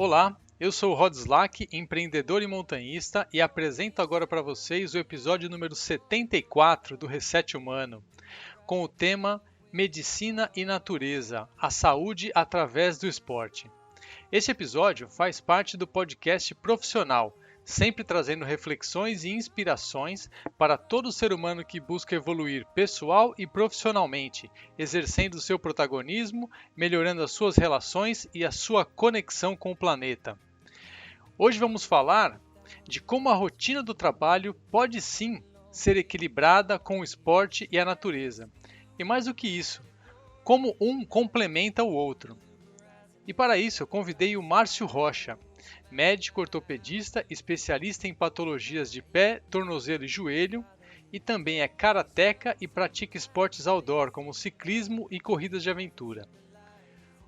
Olá, eu sou o Rod Slack, empreendedor e montanhista, e apresento agora para vocês o episódio número 74 do Reset Humano, com o tema Medicina e Natureza, a saúde através do esporte. Este episódio faz parte do podcast Profissional, sempre trazendo reflexões e inspirações para todo ser humano que busca evoluir pessoal e profissionalmente, exercendo seu protagonismo, melhorando as suas relações e a sua conexão com o planeta. Hoje vamos falar de como a rotina do trabalho pode sim ser equilibrada com o esporte e a natureza. E mais do que isso, como um complementa o outro. E para isso eu convidei o Márcio Rocha, médico ortopedista, especialista em patologias de pé, tornozelo e joelho, e também é karateca e pratica esportes outdoor, como ciclismo e corridas de aventura.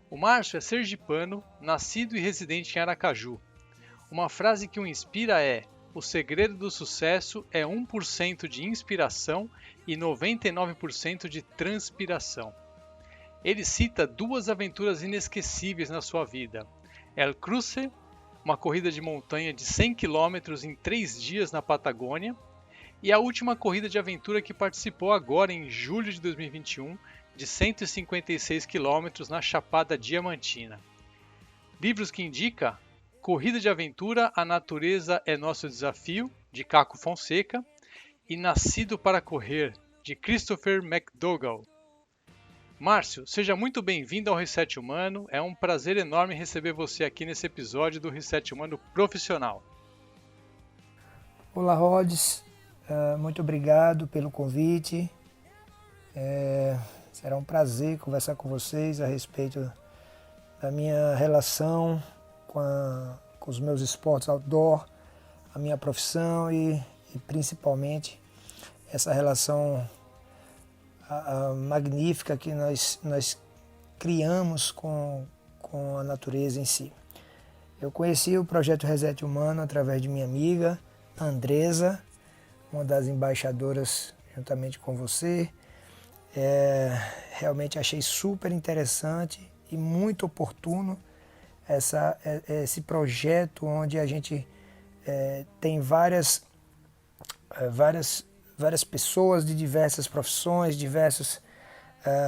O Márcio é sergipano, nascido e residente em Aracaju. Uma frase que o inspira é: o segredo do sucesso é 1% de inspiração e 99% de transpiração. Ele cita duas aventuras inesquecíveis na sua vida: El Cruce, uma corrida de montanha de 100 km em 3 dias na Patagônia, e a última corrida de aventura que participou agora em julho de 2021, de 156 km na Chapada Diamantina. Livros que indica: Corrida de Aventura, A Natureza é Nosso Desafio, de Caco Fonseca, e Nascido para Correr, de Christopher McDougall. Márcio, seja muito bem-vindo ao Reset Humano. É um prazer enorme receber você aqui nesse episódio do Reset Humano Profissional. Olá, Rods. Muito obrigado pelo convite. Será um prazer conversar com vocês a respeito da minha relação com os meus esportes outdoor, a minha profissão e principalmente essa relação magnífica que nós criamos com a natureza em si. Eu conheci o projeto Reset Humano através de minha amiga Andresa, uma das embaixadoras juntamente com você. Realmente achei super interessante e muito oportuno esse projeto onde a gente tem várias pessoas de diversas profissões, diversos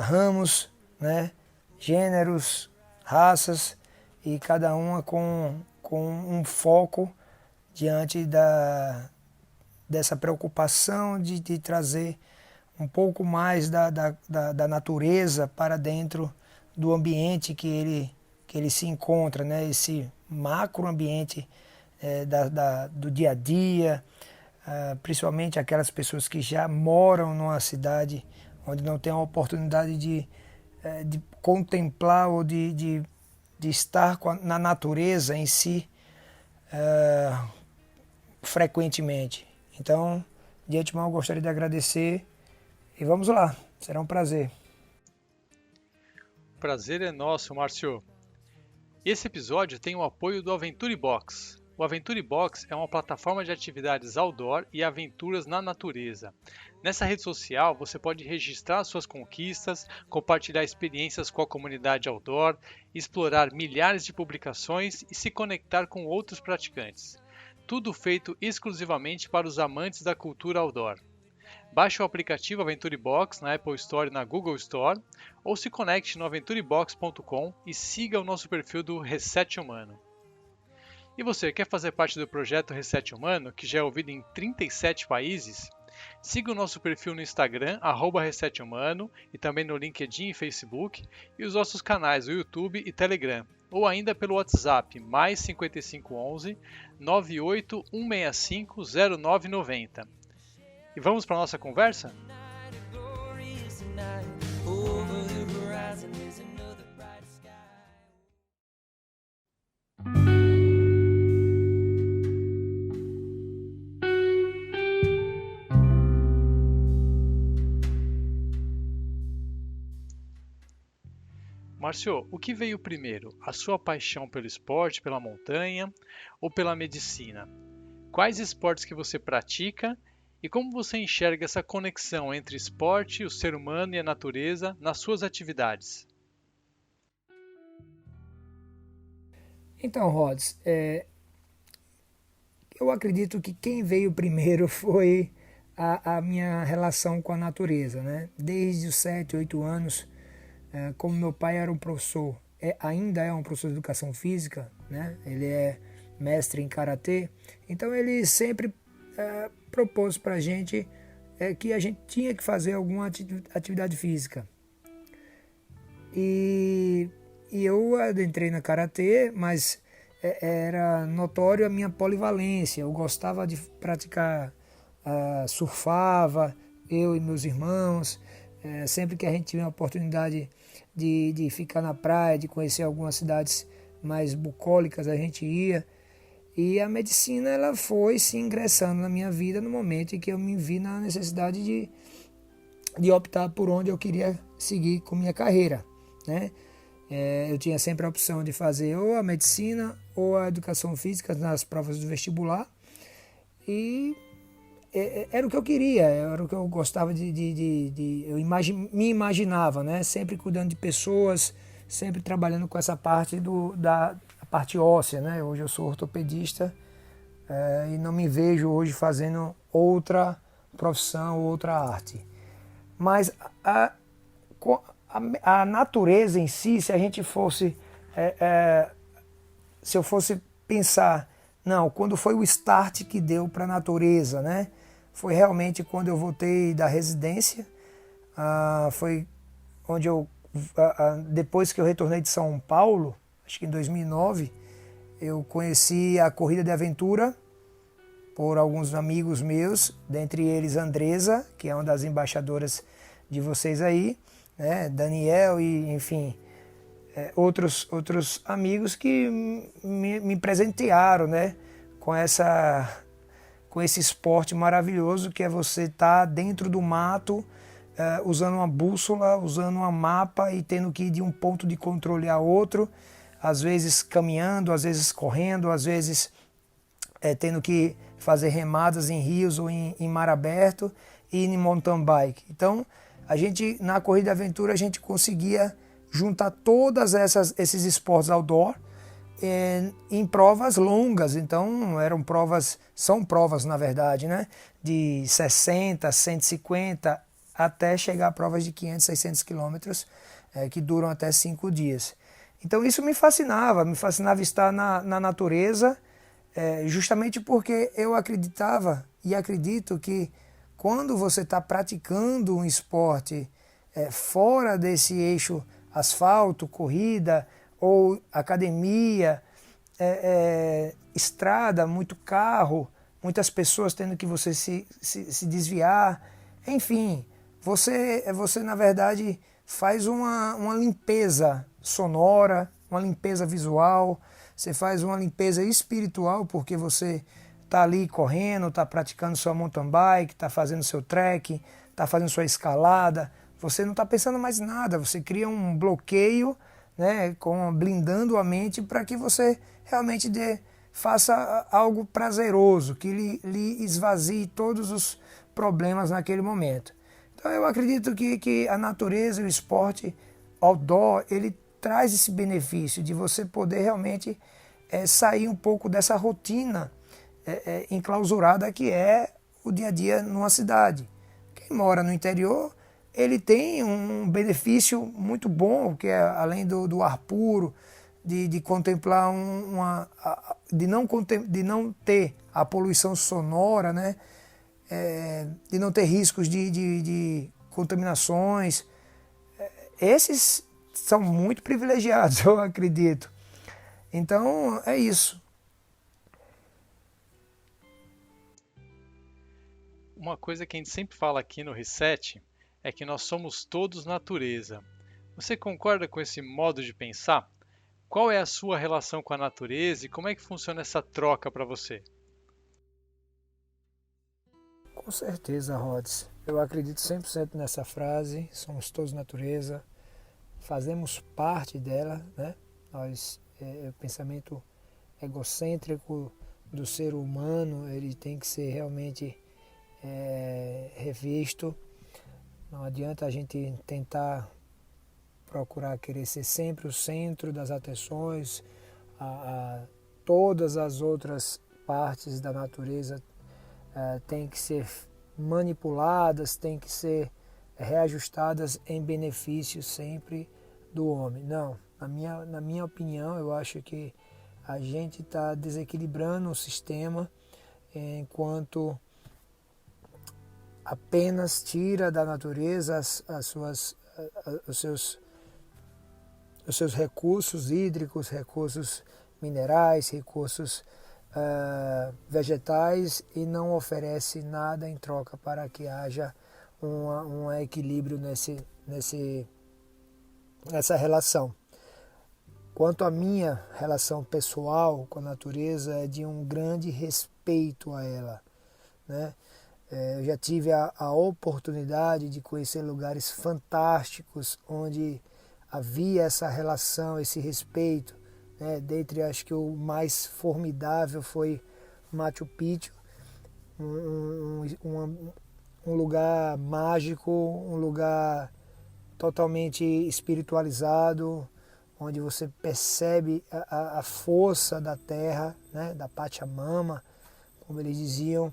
ramos, né, gêneros, raças, e cada uma com um foco diante dessa preocupação de trazer um pouco mais da natureza para dentro do ambiente que ele se encontra, né, esse macro ambiente do dia a dia, principalmente aquelas pessoas que já moram numa cidade onde não tem a oportunidade de contemplar ou de estar na natureza em si frequentemente. Então, de antemão, eu gostaria de agradecer e vamos lá, será um prazer. O prazer é nosso, Márcio. Esse episódio tem o apoio do Aventure Box. O Aventure Box é uma plataforma de atividades outdoor e aventuras na natureza. Nessa rede social, você pode registrar suas conquistas, compartilhar experiências com a comunidade outdoor, explorar milhares de publicações e se conectar com outros praticantes. Tudo feito exclusivamente para os amantes da cultura outdoor. Baixe o aplicativo Aventure Box na Apple Store e na Google Store, ou se conecte no aventurebox.com e siga o nosso perfil do Reset Humano. E você, quer fazer parte do projeto Reset Humano, que já é ouvido em 37 países? Siga o nosso perfil no Instagram, @ResetHumano, e também no LinkedIn e Facebook, e os nossos canais no YouTube e Telegram, ou ainda pelo WhatsApp, mais 5511 98 165 0990. E vamos para a nossa conversa? Márcio, o que veio primeiro? A sua paixão pelo esporte, pela montanha ou pela medicina? Quais esportes que você pratica e como você enxerga essa conexão entre esporte, o ser humano e a natureza nas suas atividades? Então, Rods, eu acredito que quem veio primeiro foi a minha relação com a natureza, né? Desde os 7, 8 anos, como meu pai era um professor, ainda é um professor de educação física, né? Ele é mestre em karatê, então ele sempre propôs para a gente que a gente tinha que fazer alguma atividade física. E eu adentrei na karatê, mas era notório a minha polivalência. Eu gostava de praticar, surfava, eu e meus irmãos. Sempre que a gente tinha a oportunidade de ficar na praia, de conhecer algumas cidades mais bucólicas, a gente ia. E a medicina ela foi se ingressando na minha vida no momento em que eu me vi na necessidade de optar por onde eu queria seguir com minha carreira, né? Eu tinha sempre a opção de fazer ou a medicina ou a educação física nas provas do vestibular e era o que eu queria, era o que eu gostava eu me imaginava, né? Sempre cuidando de pessoas, sempre trabalhando com essa parte da parte óssea, né? Hoje eu sou ortopedista e não me vejo hoje fazendo outra profissão, outra arte. Mas a natureza em si, se a gente fosse, se eu fosse pensar, não, quando foi o start que deu para a natureza, né? Foi realmente quando eu voltei da residência, foi onde depois que eu retornei de São Paulo, acho que em 2009, eu conheci a corrida de aventura por alguns amigos meus, dentre eles Andresa, que é uma das embaixadoras de vocês aí, né? Daniel e, enfim, outros amigos que me presentearam, né? Com esse esporte maravilhoso que é você estar dentro do mato, usando uma bússola, usando um mapa e tendo que ir de um ponto de controle a outro, às vezes caminhando, às vezes correndo, às vezes tendo que fazer remadas em rios ou em mar aberto e em mountain bike. Então, a gente na corrida de aventura a gente conseguia juntar todas esses esportes outdoor em provas longas. Então, são provas na verdade, né, de 60, 150 até chegar a provas de 500, 600 quilômetros que duram até 5 dias. Então isso me fascinava estar na natureza, justamente porque eu acreditava e acredito que quando você está praticando um esporte fora desse eixo asfalto, corrida ou academia, estrada, muito carro, muitas pessoas tendo que você se desviar, enfim, você na verdade faz uma limpeza sonora, uma limpeza visual, você faz uma limpeza espiritual porque você está ali correndo, está praticando sua mountain bike, está fazendo seu trekking, está fazendo sua escalada, você não está pensando mais nada, você cria um bloqueio, né, blindando a mente para que você realmente faça algo prazeroso, que lhe esvazie todos os problemas naquele momento. Então eu acredito que a natureza e o esporte outdoor, ele traz esse benefício de você poder realmente sair um pouco dessa rotina enclausurada que é o dia a dia numa cidade. Quem mora no interior, ele tem um benefício muito bom, que é além do ar puro, de contemplar de não ter a poluição sonora, né? De não ter riscos de contaminações. Esses são muito privilegiados, eu acredito. Então, é isso. Uma coisa que a gente sempre fala aqui no Reset é que nós somos todos natureza. Você concorda com esse modo de pensar? Qual é a sua relação com a natureza e como é que funciona essa troca para você? Com certeza, Rods. Eu acredito 100% nessa frase. Somos todos natureza, fazemos parte dela, né? O pensamento egocêntrico do ser humano, ele tem que ser realmente revisto. Não adianta a gente tentar procurar querer ser sempre o centro das atenções, todas as outras partes da natureza têm que ser manipuladas, têm que ser reajustadas em benefício sempre do homem. Não, na minha opinião, eu acho que a gente está desequilibrando o sistema enquanto apenas tira da natureza os seus recursos hídricos, recursos minerais, recursos vegetais e não oferece nada em troca para que haja um equilíbrio nessa relação. Quanto à minha relação pessoal com a natureza, é de um grande respeito a ela, né? Eu já tive a oportunidade de conhecer lugares fantásticos onde havia essa relação, esse respeito, né? Dentre, acho que o mais formidável foi Machu Picchu, um lugar mágico, um lugar totalmente espiritualizado, onde você percebe a força da terra, né? Da Pachamama, como eles diziam,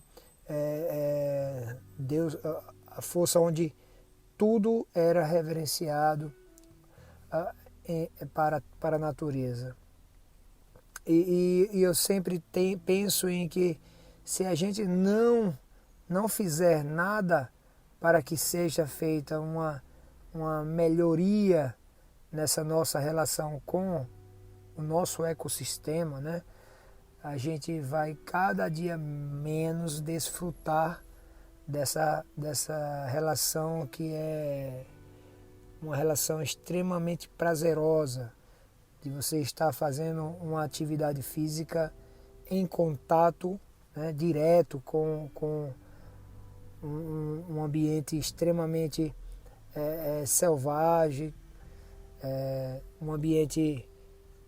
Deus, a força onde tudo era reverenciado para a natureza. E eu sempre penso em que se a gente não fizer nada para que seja feita uma melhoria nessa nossa relação com o nosso ecossistema, né? A gente vai cada dia menos desfrutar dessa relação que é uma relação extremamente prazerosa, de você estar fazendo uma atividade física em contato, né, direto com um ambiente extremamente selvagem, um ambiente,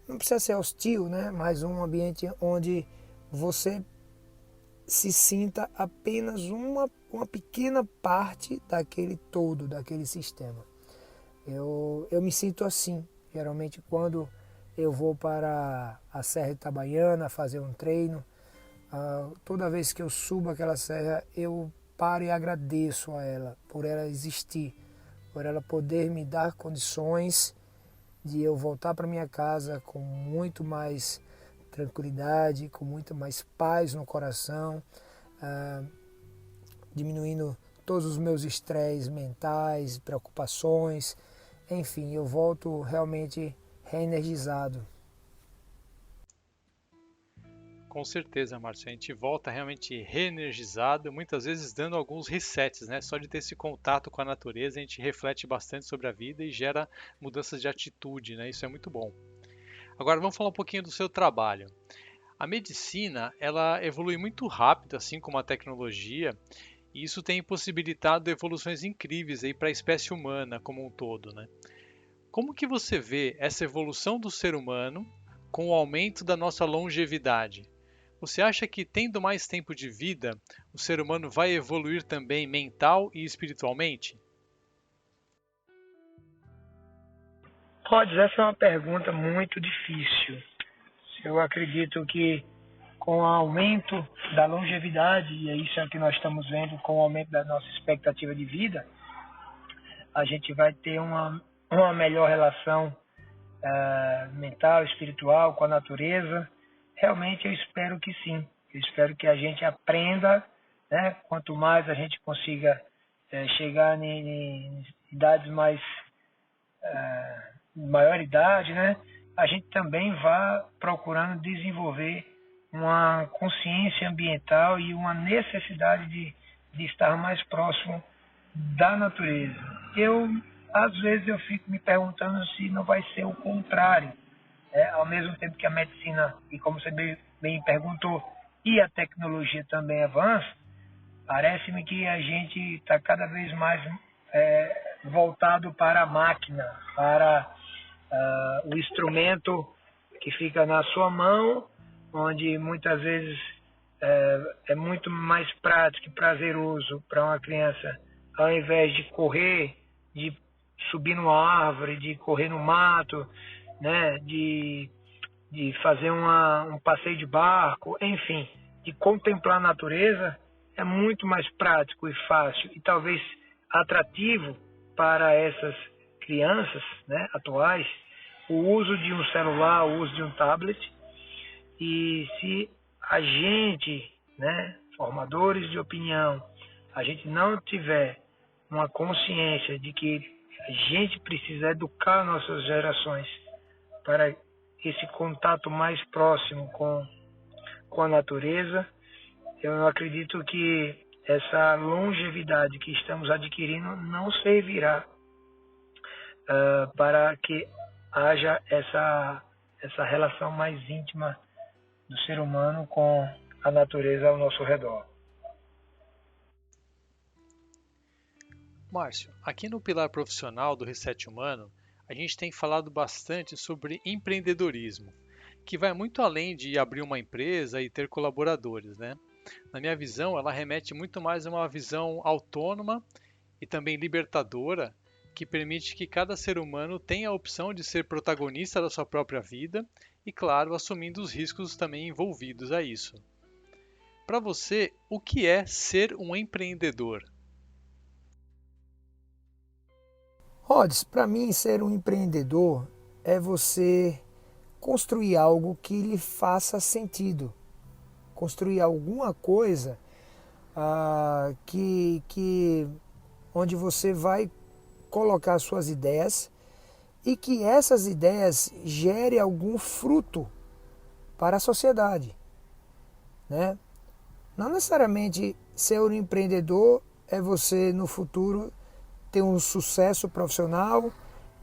não precisa ser hostil, né, mas um ambiente onde você se sinta apenas uma pequena parte daquele todo, daquele sistema. Eu me sinto assim, geralmente quando eu vou para a Serra Itabaiana fazer um treino, toda vez que eu subo aquela serra, eu paro e agradeço a ela, por ela existir, por ela poder me dar condições de eu voltar para minha casa com muito mais tranquilidade, com muito mais paz no coração, diminuindo todos os meus estresses mentais, preocupações, enfim, eu volto realmente reenergizado. Com certeza, Márcio. A gente volta realmente reenergizado, muitas vezes dando alguns resets, né? Só de ter esse contato com a natureza, a gente reflete bastante sobre a vida e gera mudanças de atitude, né? Isso é muito bom. Agora vamos falar um pouquinho do seu trabalho. A medicina, ela evolui muito rápido, assim como a tecnologia, e isso tem possibilitado evoluções incríveis aí para a espécie humana como um todo, né? Como que você vê essa evolução do ser humano com o aumento da nossa longevidade? Você acha que tendo mais tempo de vida, o ser humano vai evoluir também mental e espiritualmente? Rhodes, essa é uma pergunta muito difícil. Eu acredito que com o aumento da longevidade, e é isso que nós estamos vendo com o aumento da nossa expectativa de vida, a gente vai ter uma melhor relação mental, espiritual com a natureza. Realmente eu espero que sim. Eu espero que a gente aprenda, né? Quanto mais a gente consiga chegar em idades maior idade, né? A gente também vá procurando desenvolver uma consciência ambiental e uma necessidade de estar mais próximo da natureza. Às vezes eu fico me perguntando se não vai ser o contrário, ao mesmo tempo que a medicina, e como você bem perguntou, e a tecnologia também avança, parece-me que a gente está cada vez mais voltado para a máquina, para o instrumento que fica na sua mão, onde muitas vezes é muito mais prático e prazeroso para uma criança, ao invés de correr, de subir numa árvore, de correr no mato, né, de de fazer um passeio de barco, enfim, de contemplar a natureza, é muito mais prático e fácil e talvez atrativo para essas crianças, né, atuais, o uso de um celular, o uso de um tablet. E se a gente, né, formadores de opinião, a gente não tiver uma consciência de que a gente precisa educar nossas gerações para esse contato mais próximo com a natureza, eu não acredito que essa longevidade que estamos adquirindo não servirá para que haja essa relação mais íntima do ser humano com a natureza ao nosso redor. Márcio, aqui no Pilar Profissional do Reset Humano, a gente tem falado bastante sobre empreendedorismo, que vai muito além de abrir uma empresa e ter colaboradores, né? Na minha visão, ela remete muito mais a uma visão autônoma e também libertadora, que permite que cada ser humano tenha a opção de ser protagonista da sua própria vida e, claro, assumindo os riscos também envolvidos a isso. Para você, o que é ser um empreendedor? Rhodes, para mim, ser um empreendedor é você construir algo que lhe faça sentido. Construir alguma coisa onde você vai colocar suas ideias e que essas ideias gerem algum fruto para a sociedade, né? Não necessariamente ser um empreendedor é você no futuro ter um sucesso profissional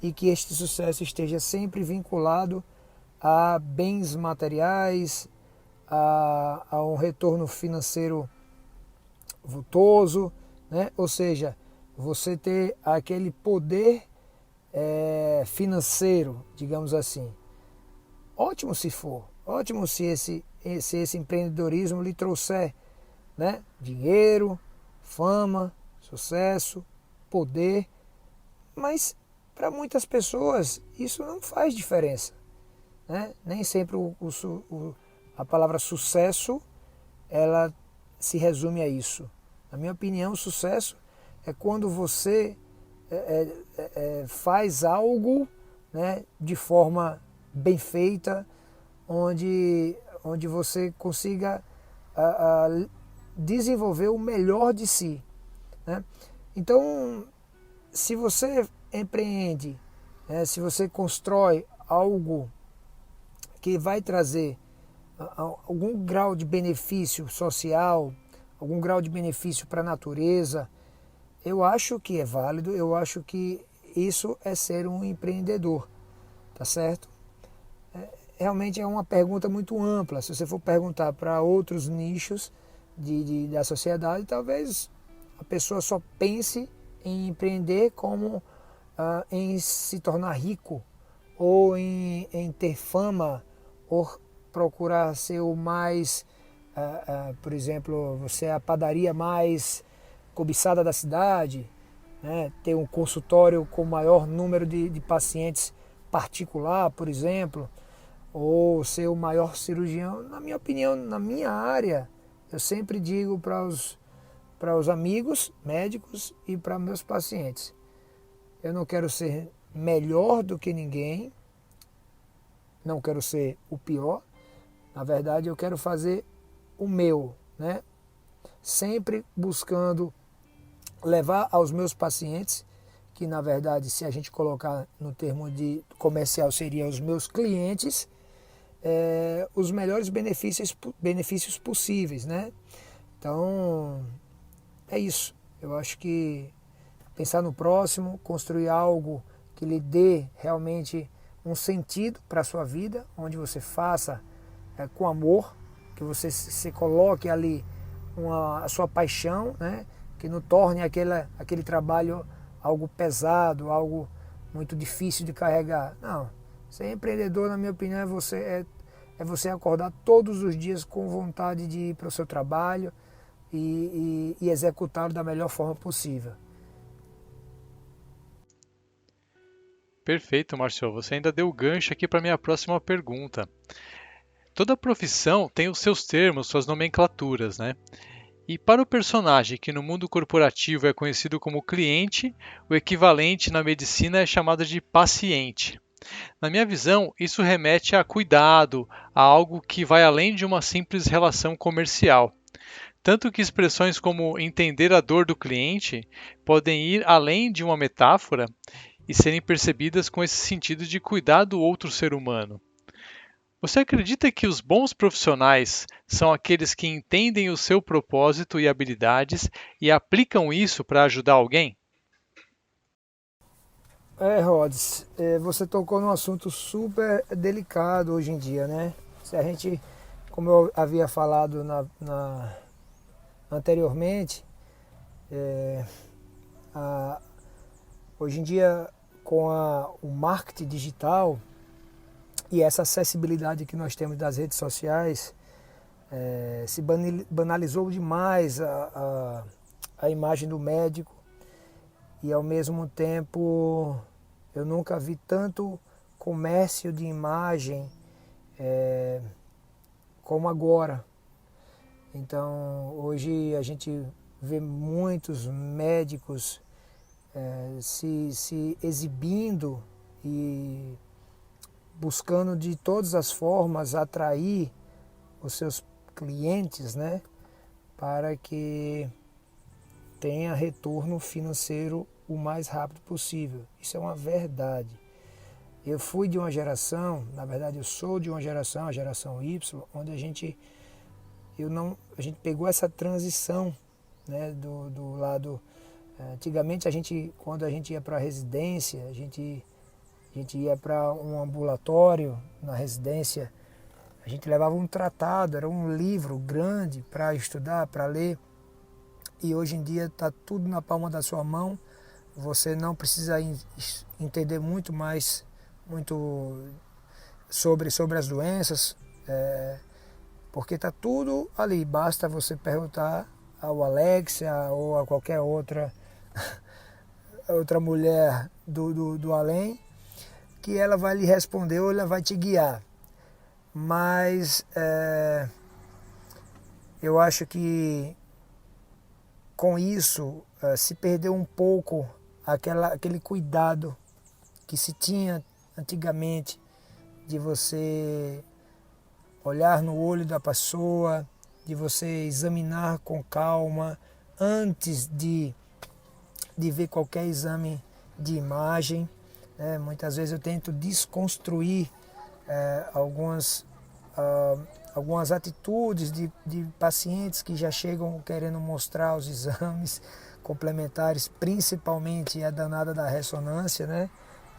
e que este sucesso esteja sempre vinculado a bens materiais, a um retorno financeiro vultoso, né? Ou seja, você ter aquele poder financeiro, digamos assim. Ótimo se for, ótimo se esse empreendedorismo lhe trouxer, né, dinheiro, fama, sucesso, poder, mas para muitas pessoas isso não faz diferença, né? Nem sempre a palavra sucesso ela se resume a isso. Na minha opinião, sucesso é quando você faz algo, né, de forma bem feita, onde você consiga desenvolver o melhor de si, né? Então, se você empreende, né, se você constrói algo que vai trazer algum grau de benefício social, algum grau de benefício para a natureza, eu acho que é válido, eu acho que isso é ser um empreendedor, tá certo? Realmente é uma pergunta muito ampla. Se você for perguntar para outros nichos da sociedade, talvez a pessoa só pense em empreender como em se tornar rico, ou em ter fama, ou procurar ser o mais, por exemplo, você é a padaria mais cobiçada da cidade, né? Ter um consultório com maior número de pacientes particular, por exemplo, ou ser o maior cirurgião. Na minha opinião, na minha área, eu sempre digo para os amigos médicos e para meus pacientes: eu não quero ser melhor do que ninguém, não quero ser o pior, na verdade eu quero fazer o meu, né? Sempre buscando levar aos meus pacientes, que na verdade, se a gente colocar no termo de comercial, seria os meus clientes, os melhores benefícios possíveis, né? Então, é isso. Eu acho que pensar no próximo, construir algo que lhe dê realmente um sentido para a sua vida, onde você faça com amor, que você se coloque ali a sua paixão, né? Que não torne aquele trabalho algo pesado, algo muito difícil de carregar. Não, ser empreendedor, na minha opinião, é você acordar todos os dias com vontade de ir para o seu trabalho e executá-lo da melhor forma possível. Perfeito, Marcio. Você ainda deu o gancho aqui para minha próxima pergunta. Toda profissão tem os seus termos, suas nomenclaturas, né? E para o personagem que no mundo corporativo é conhecido como cliente, o equivalente na medicina é chamado de paciente. Na minha visão, isso remete a cuidado, a algo que vai além de uma simples relação comercial. Tanto que expressões como entender a dor do cliente podem ir além de uma metáfora e serem percebidas com esse sentido de cuidar do outro ser humano. Você acredita que os bons profissionais são aqueles que entendem o seu propósito e habilidades e aplicam isso para ajudar alguém? Rhodes, você tocou num assunto super delicado hoje em dia, né? Se a gente, como eu havia falado anteriormente, é, hoje em dia com o marketing digital e essa acessibilidade que nós temos das redes sociais, se banalizou demais a imagem do médico e ao mesmo tempo eu nunca vi tanto comércio de imagem como agora. Então hoje a gente vê muitos médicos se exibindo e buscando de todas as formas atrair os seus clientes, né, para que tenha retorno financeiro o mais rápido possível. Isso é uma verdade. Eu fui de uma geração, na verdade eu sou de uma geração, a geração Y, onde a gente pegou essa transição, né, do lado. Antigamente quando a gente ia para a residência, a gente ia para um ambulatório na residência, a gente levava um tratado, era um livro grande para estudar, para ler. E hoje em dia está tudo na palma da sua mão. Você não precisa entender muito sobre as doenças, porque está tudo ali. Basta você perguntar ao Alexia ou a qualquer outra mulher do além, que ela vai lhe responder ou ela vai te guiar. Mas eu acho que com isso se perdeu um pouco aquele cuidado que se tinha antigamente de você olhar no olho da pessoa, de você examinar com calma antes de ver qualquer exame de imagem. Muitas vezes eu tento desconstruir algumas atitudes de pacientes que já chegam querendo mostrar os exames complementares, principalmente a danada da ressonância, né?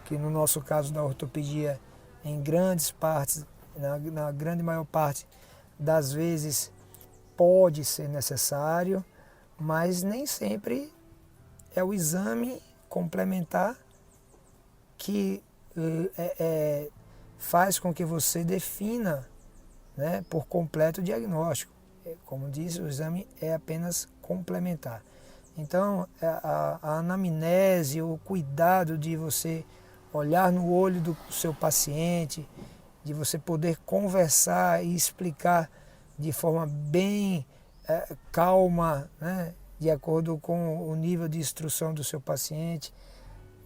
Que no nosso caso da ortopedia, em grandes partes, na grande maior parte das vezes, pode ser necessário, mas nem sempre é o exame complementar que faz com que você defina, né, por completo o diagnóstico. Como disse, o exame é apenas complementar. Então, a anamnese, o cuidado de você olhar no olho do seu paciente, de você poder conversar e explicar de forma bem calma, né, de acordo com o nível de instrução do seu paciente,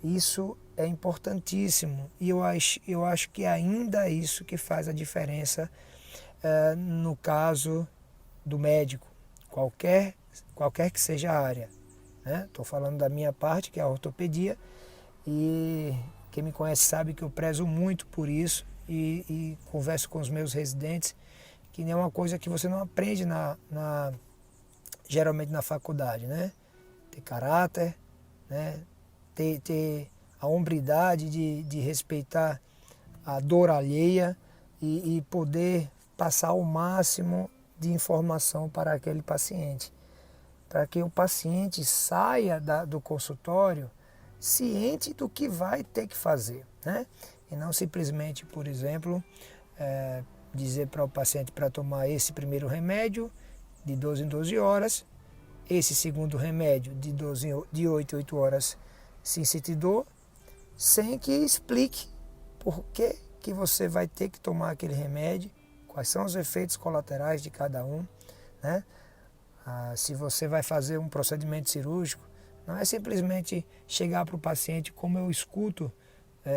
isso é importantíssimo. E eu acho que ainda é isso que faz a diferença no caso do médico, qualquer que seja a área. Estou falando da minha parte, que é a ortopedia, e quem me conhece sabe que eu prezo muito por isso e converso com os meus residentes, que nem é uma coisa que você não aprende geralmente na faculdade, né? Ter caráter, né? Ter a hombridade de respeitar a dor alheia e poder passar o máximo de informação para aquele paciente, para que o paciente saia do consultório ciente do que vai ter que fazer, né? E não simplesmente, por exemplo, dizer para o paciente para tomar esse primeiro remédio de 12 em 12 horas, esse segundo remédio de 8 em 8 horas se sentir dor, sem que explique por que você vai ter que tomar aquele remédio, quais são os efeitos colaterais de cada um, né? Se você vai fazer um procedimento cirúrgico, não é simplesmente chegar para o paciente, como eu escuto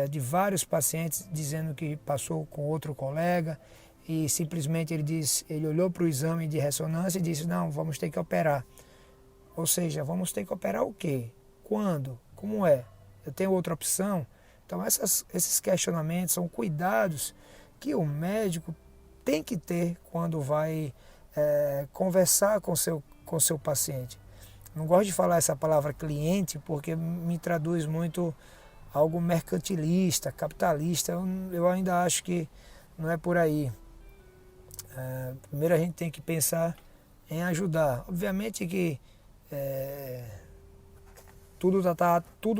de vários pacientes dizendo que passou com outro colega e simplesmente ele olhou para o exame de ressonância e disse, não, vamos ter que operar. Ou seja, vamos ter que operar o quê? Quando? Como é? Eu tenho outra opção? Então esses questionamentos são cuidados que o médico tem que ter quando vai conversar com seu paciente. Não gosto de falar essa palavra cliente porque me traduz muito algo mercantilista, capitalista. Eu ainda acho que não é por aí. Primeiro a gente tem que pensar em ajudar. Obviamente que tudo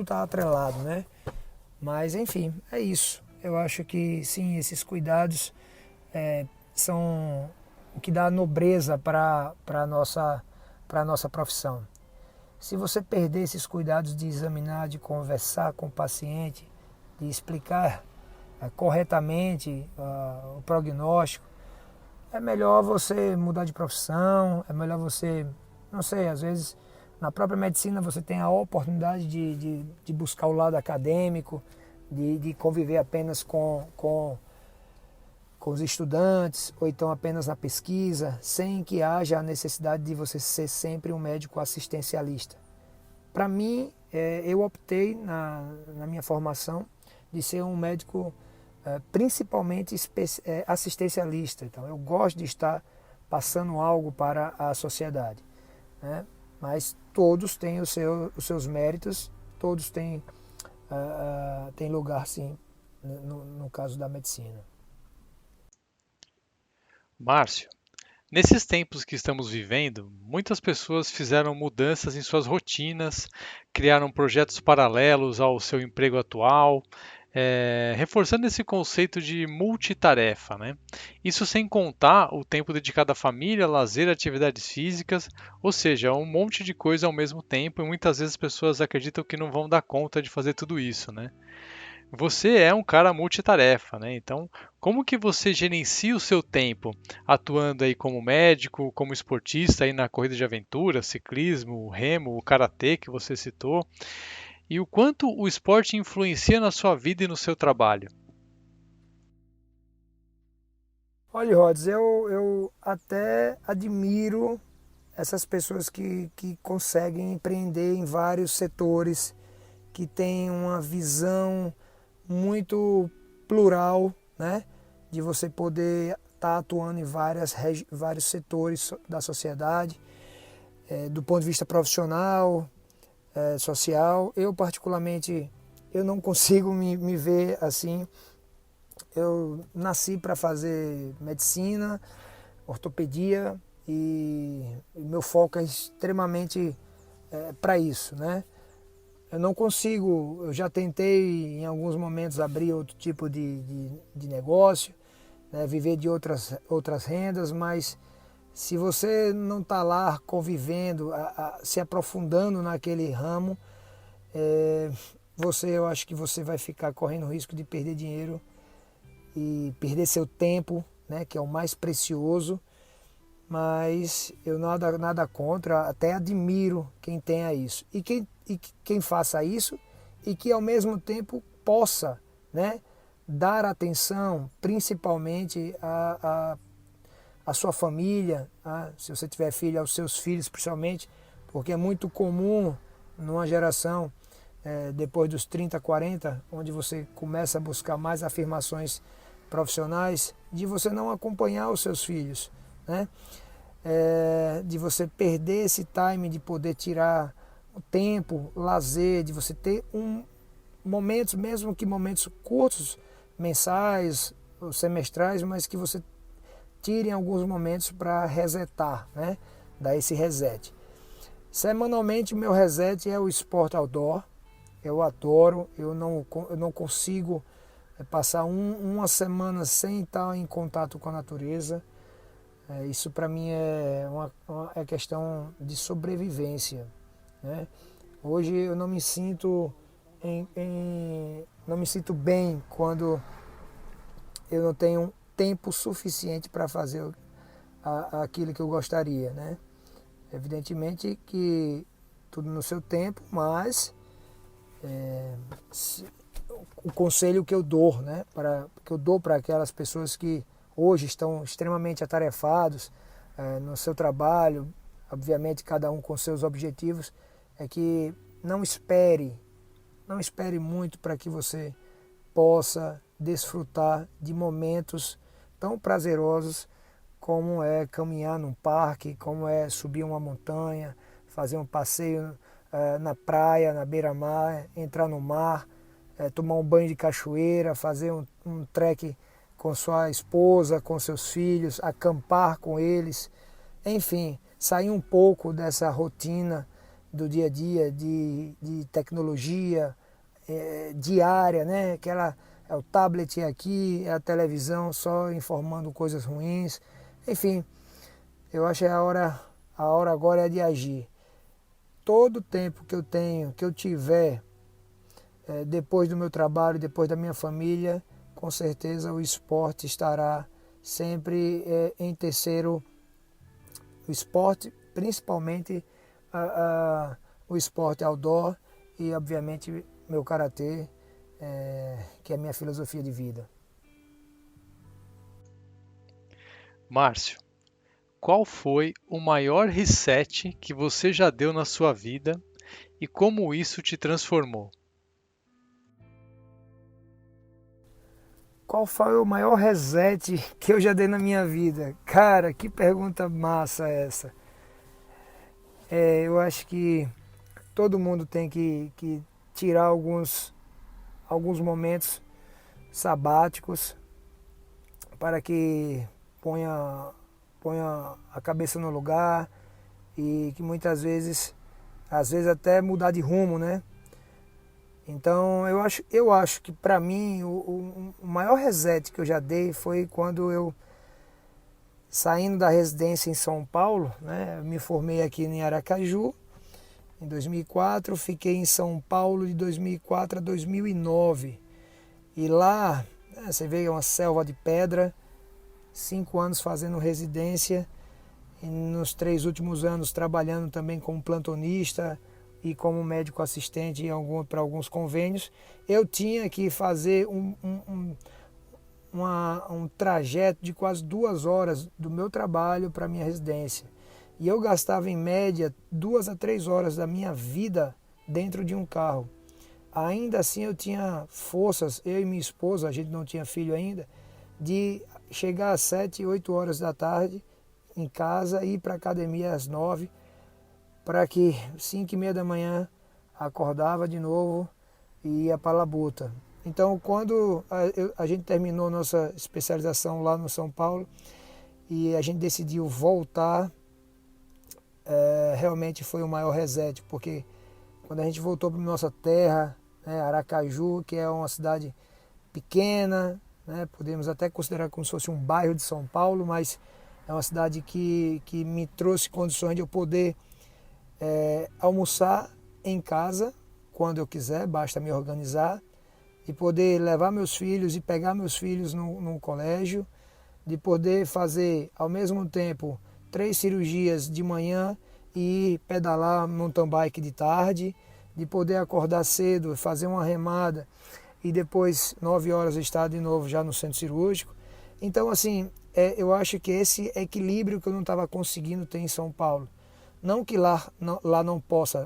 tá atrelado, né? Mas enfim, é isso. Eu acho que sim, esses cuidados são o que dá nobreza para a nossa profissão. Se você perder esses cuidados de examinar, de conversar com o paciente, de explicar corretamente o prognóstico, é melhor você mudar de profissão, é melhor você, não sei, às vezes na própria medicina você tem a oportunidade de buscar o lado acadêmico, de conviver apenas com os estudantes, ou então apenas na pesquisa, sem que haja a necessidade de você ser sempre um médico assistencialista. Para mim, eu optei na minha formação de ser um médico principalmente assistencialista. Então, eu gosto de estar passando algo para a sociedade, né? Mas todos têm os seus méritos, todos têm lugar, sim, no caso da medicina. Márcio, nesses tempos que estamos vivendo, muitas pessoas fizeram mudanças em suas rotinas, criaram projetos paralelos ao seu emprego atual, reforçando esse conceito de multitarefa, né? Isso sem contar o tempo dedicado à família, lazer, atividades físicas, ou seja, um monte de coisa ao mesmo tempo, e muitas vezes as pessoas acreditam que não vão dar conta de fazer tudo isso, né? Você é um cara multitarefa, né? Então, como que você gerencia o seu tempo atuando aí como médico, como esportista aí na corrida de aventura, ciclismo, remo, o karatê que você citou, e o quanto o esporte influencia na sua vida e no seu trabalho? Olha, Rods, eu até admiro essas pessoas que conseguem empreender em vários setores, que têm uma visão muito plural, né? De você poder estar atuando em vários setores da sociedade, do ponto de vista profissional, social. Eu, particularmente, eu não consigo me ver assim. Eu nasci para fazer medicina, ortopedia e meu foco é extremamente para isso, né? Eu não consigo, eu já tentei em alguns momentos abrir outro tipo de negócio, né, viver de outras rendas, mas se você não está lá convivendo, se aprofundando naquele ramo, eu acho que você vai ficar correndo o risco de perder dinheiro e perder seu tempo, né, que é o mais precioso. Mas eu nada contra, até admiro quem tenha isso. E quem faça isso e que ao mesmo tempo possa, né, dar atenção principalmente à sua família, se você tiver filho, aos seus filhos principalmente, porque é muito comum numa geração depois dos 30, 40, onde você começa a buscar mais afirmações profissionais, de você não acompanhar os seus filhos, né? De você perder esse time de poder tirar o tempo, lazer, de você ter momentos, mesmo que momentos curtos, mensais ou semestrais, mas que você tire em alguns momentos para resetar, né? Dar esse reset. Semanalmente, meu reset é o esporte outdoor. Eu adoro, eu não consigo passar uma semana sem estar em contato com a natureza. Isso para mim é uma questão de sobrevivência, né? Hoje eu não me sinto não me sinto bem quando eu não tenho tempo suficiente para fazer aquilo que eu gostaria, né? Evidentemente que tudo no seu tempo, mas o conselho que eu dou, né, que eu dou para aquelas pessoas que hoje estão extremamente atarefados no seu trabalho, obviamente cada um com seus objetivos, é que não espere muito para que você possa desfrutar de momentos tão prazerosos como é caminhar num parque, como é subir uma montanha, fazer um passeio na praia, na beira-mar, entrar no mar, tomar um banho de cachoeira, fazer um trek com sua esposa, com seus filhos, acampar com eles, enfim, sair um pouco dessa rotina do dia a dia de tecnologia diária, né? Aquela, é o tablet aqui, é a televisão só informando coisas ruins, enfim, eu acho que a hora agora é de agir. Todo o tempo que eu tenho, que eu tiver depois do meu trabalho, depois da minha família, com certeza o esporte estará sempre em terceiro. O esporte, principalmente o esporte outdoor e, obviamente, meu karatê, que é a minha filosofia de vida. Márcio, qual foi o maior reset que você já deu na sua vida e como isso te transformou? Qual foi o maior reset que eu já dei na minha vida? Cara, que pergunta massa essa. Eu acho que todo mundo tem que tirar alguns momentos sabáticos para que ponha a cabeça no lugar e que muitas vezes, às vezes até mudar de rumo, né? Então eu acho que para mim o maior reset que eu já dei foi quando eu, saindo da residência em São Paulo, né, me formei aqui em Aracaju em 2004, fiquei em São Paulo de 2004 a 2009 e lá, você vê, é uma selva de pedra, 5 anos fazendo residência e nos 3 últimos anos trabalhando também como plantonista e como médico assistente para alguns convênios. Eu tinha que fazer um trajeto de quase 2 horas do meu trabalho para a minha residência. E eu gastava em média 2 a 3 horas da minha vida dentro de um carro. Ainda assim eu tinha forças, eu e minha esposa, a gente não tinha filho ainda, de chegar às 7, 8 horas da tarde em casa e ir para a academia às 9, para que 5h30 da manhã acordava de novo e ia para a labuta. Então, quando a gente terminou nossa especialização lá no São Paulo e a gente decidiu voltar, realmente foi o maior reset, porque quando a gente voltou para nossa terra, né, Aracaju, que é uma cidade pequena, né, podemos até considerar como se fosse um bairro de São Paulo, mas é uma cidade que me trouxe condições de eu poder almoçar em casa quando eu quiser, basta me organizar, de poder levar meus filhos e pegar meus filhos no colégio, de poder fazer ao mesmo tempo 3 cirurgias de manhã e pedalar mountain bike de tarde, de poder acordar cedo, fazer uma remada e depois 9 horas estar de novo já no centro cirúrgico. Então, assim, eu acho que esse equilíbrio que eu não estava conseguindo ter em São Paulo. Não que lá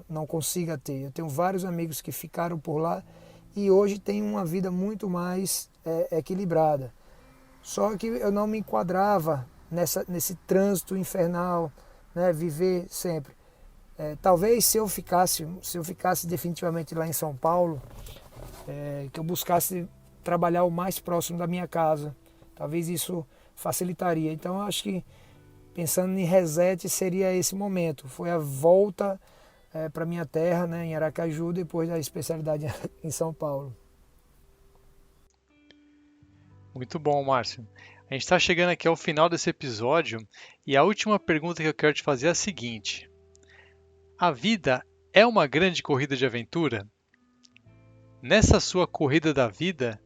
não consiga ter. Eu tenho vários amigos que ficaram por lá e hoje têm uma vida muito mais equilibrada. Só que eu não me enquadrava nesse trânsito infernal, né, viver sempre. Talvez se eu ficasse definitivamente lá em São Paulo, que eu buscasse trabalhar o mais próximo da minha casa, talvez isso facilitaria. Então eu acho que pensando em reset seria esse momento. Foi a volta para minha terra, né, em Aracaju, depois da especialidade em São Paulo. Muito bom, Márcio. A gente está chegando aqui ao final desse episódio e a última pergunta que eu quero te fazer é a seguinte: a vida é uma grande corrida de aventura? Nessa sua corrida da vida,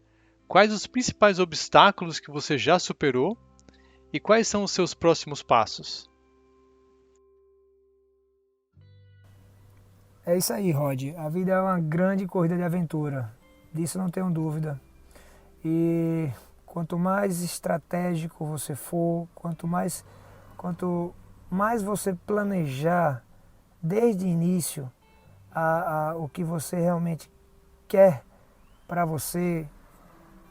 quais os principais obstáculos que você já superou e quais são os seus próximos passos? É isso aí, Rod. A vida é uma grande corrida de aventura. Disso não tenho dúvida. E quanto mais estratégico você for, quanto mais você planejar desde o início o que você realmente quer para você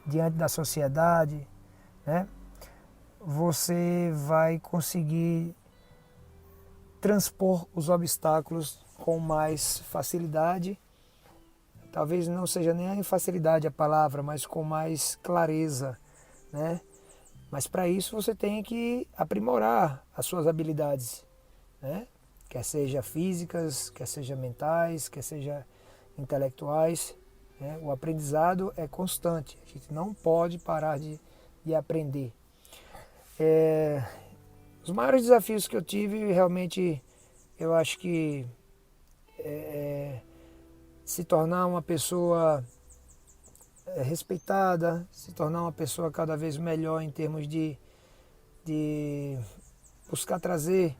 diante da sociedade, né? Você vai conseguir transpor os obstáculos com mais facilidade. Talvez não seja nem a facilidade a palavra, mas com mais clareza, né? Mas para isso você tem que aprimorar as suas habilidades, né? Quer seja físicas, quer seja mentais, quer seja intelectuais, né? O aprendizado é constante, a gente não pode parar de aprender. Os maiores desafios que eu tive, realmente, eu acho que se tornar uma pessoa respeitada, se tornar uma pessoa cada vez melhor em termos de buscar trazer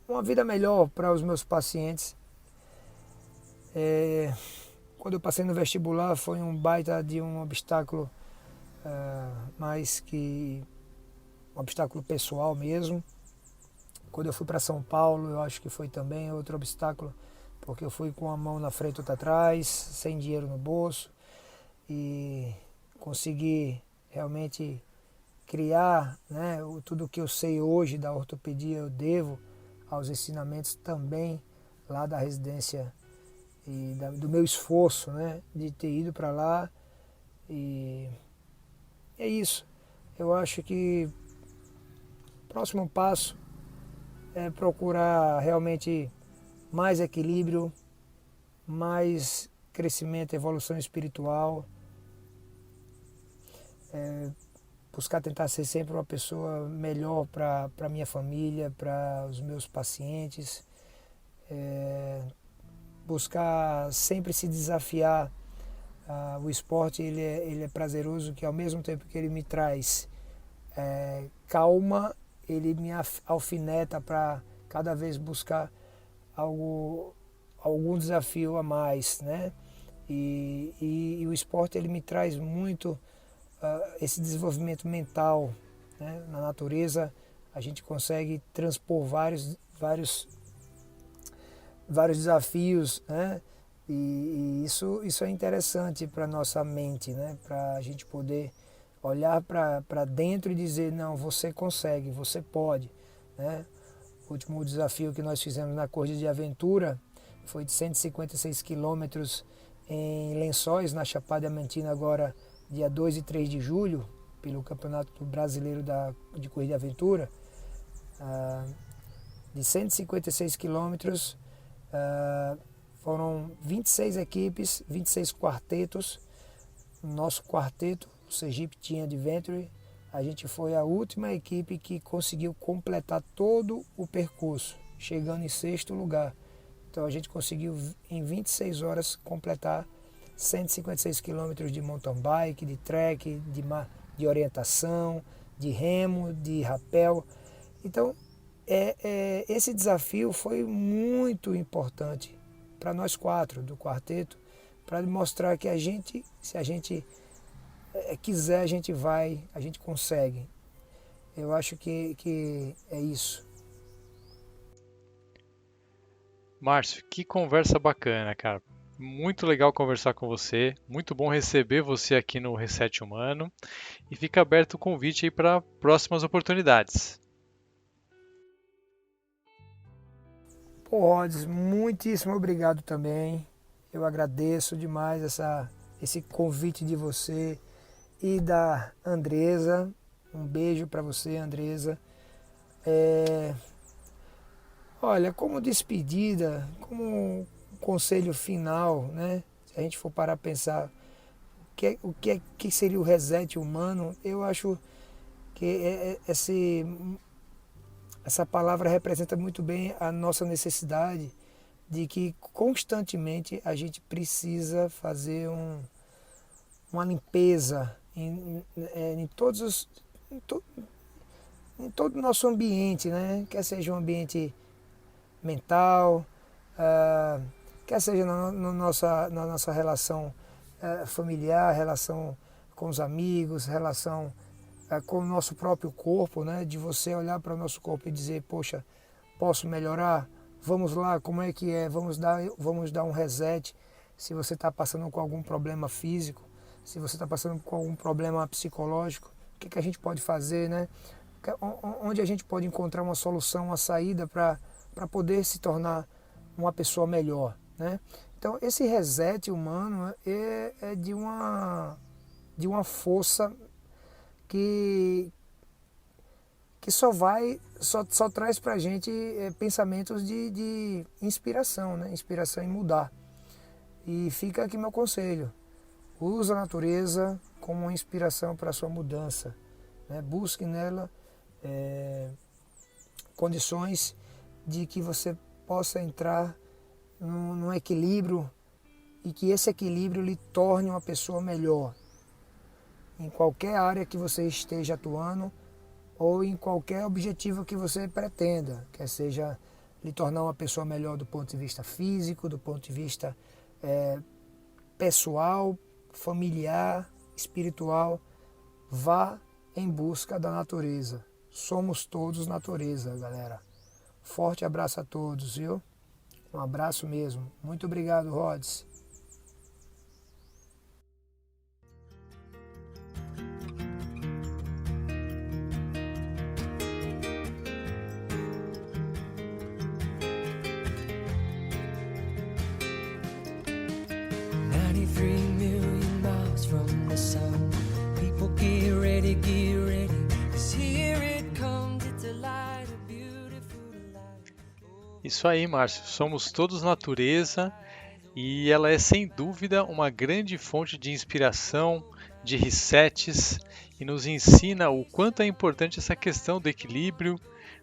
uma vida melhor para os meus pacientes. Quando eu passei no vestibular foi um baita de um obstáculo, mais que um obstáculo pessoal mesmo. Quando eu fui para São Paulo, eu acho que foi também outro obstáculo, porque eu fui com a mão na frente e outra atrás, sem dinheiro no bolso, e consegui realmente criar, né, tudo o que eu sei hoje da ortopedia eu devo aos ensinamentos também lá da residência e do meu esforço, né, de ter ido para lá. E é isso. Eu acho que o próximo passo é procurar realmente mais equilíbrio, mais crescimento, evolução espiritual, buscar tentar ser sempre uma pessoa melhor para a minha família, para os meus pacientes, buscar sempre se desafiar. O esporte ele é prazeroso, que ao mesmo tempo que ele me traz calma, ele me alfineta para cada vez buscar algum desafio a mais, né? E o esporte ele me traz muito esse desenvolvimento mental, né? Na natureza a gente consegue transpor vários desafios, né? E isso é interessante para a nossa mente, né? Para a gente poder olhar para dentro e dizer, não, você consegue, você pode, né? O último desafio que nós fizemos na corrida de aventura foi de 156 quilômetros em Lençóis, na Chapada Diamantina, agora dia 2 e 3 de julho, pelo Campeonato Brasileiro de Corrida de Aventura. De 156 quilômetros, foram 26 equipes, 26 quartetos. No nosso quarteto, o Sergipe Team Adventure, a gente foi a última equipe que conseguiu completar todo o percurso, chegando em sexto lugar. Então a gente conseguiu em 26 horas completar 156 quilômetros de mountain bike, de trek, de orientação, de remo, de rapel. Então esse desafio foi muito importante para nós quatro do quarteto, para mostrar que se a gente quiser, a gente vai, a gente consegue. Eu acho que é isso. Márcio, que conversa bacana, cara. Muito legal conversar com você. Muito bom receber você aqui no Reset Humano. E fica aberto o convite aí para próximas oportunidades. Pô, Rods, muitíssimo obrigado também. Eu agradeço demais esse convite de você e da Andresa. Um beijo para você, Andresa. Olha, como despedida, como um conselho final, né? Se a gente for parar a pensar que seria o reset humano, eu acho que essa palavra representa muito bem a nossa necessidade de que constantemente a gente precisa fazer uma limpeza em todo o nosso ambiente, né? Quer seja um ambiente mental, quer seja na nossa relação familiar, relação com os amigos, relação com o nosso próprio corpo, né? De você olhar para o nosso corpo e dizer, poxa, posso melhorar? Vamos lá, como é que é? Vamos dar um reset. Se você está passando com algum problema físico, se você está passando com algum problema psicológico, o que a gente pode fazer, né? Onde a gente pode encontrar uma solução, uma saída para poder se tornar uma pessoa melhor, né? Então, esse reset humano é de uma força que só traz para a gente pensamentos de inspiração, né? Inspiração em mudar. E fica aqui meu conselho: usa a natureza como uma inspiração para a sua mudança, né? Busque nela condições de que você possa entrar num equilíbrio e que esse equilíbrio lhe torne uma pessoa melhor em qualquer área que você esteja atuando ou em qualquer objetivo que você pretenda, quer seja lhe tornar uma pessoa melhor do ponto de vista físico, do ponto de vista pessoal, familiar, espiritual. Vá em busca da natureza. Somos todos natureza, galera. Forte abraço a todos, viu? Um abraço mesmo. Muito obrigado, Rods. Isso aí, Márcio. Somos todos natureza e ela é sem dúvida uma grande fonte de inspiração, de resets e nos ensina o quanto é importante essa questão do equilíbrio,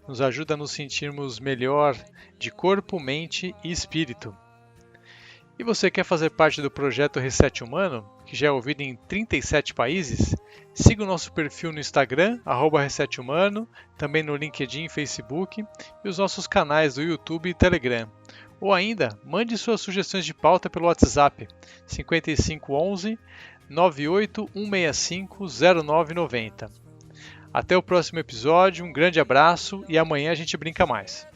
nos ajuda a nos sentirmos melhor de corpo, mente e espírito. E você quer fazer parte do projeto Reset Humano, que já é ouvido em 37 países? Siga o nosso perfil no Instagram, @ResetHumano, também no LinkedIn e Facebook, e os nossos canais do YouTube e Telegram. Ou ainda, mande suas sugestões de pauta pelo WhatsApp, 5511 98165 0990. Até o próximo episódio, um grande abraço e amanhã a gente brinca mais.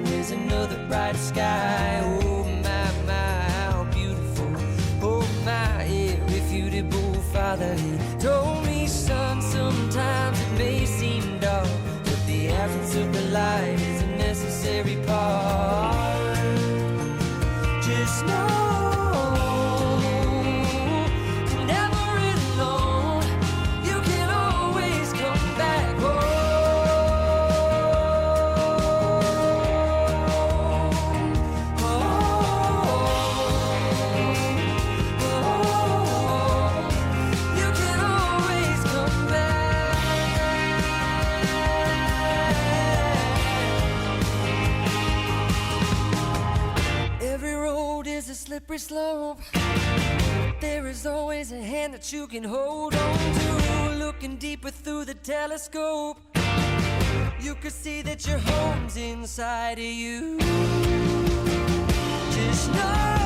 There's another bright sky. Oh my, my, how beautiful. Oh my, irrefutable Father, He told me, son, sometimes it may seem dark, but the absence of the light is a necessary part. Just know slippery slope. There is always a hand that you can hold on to. Looking deeper through the telescope, you could see that your home's inside of you. Just know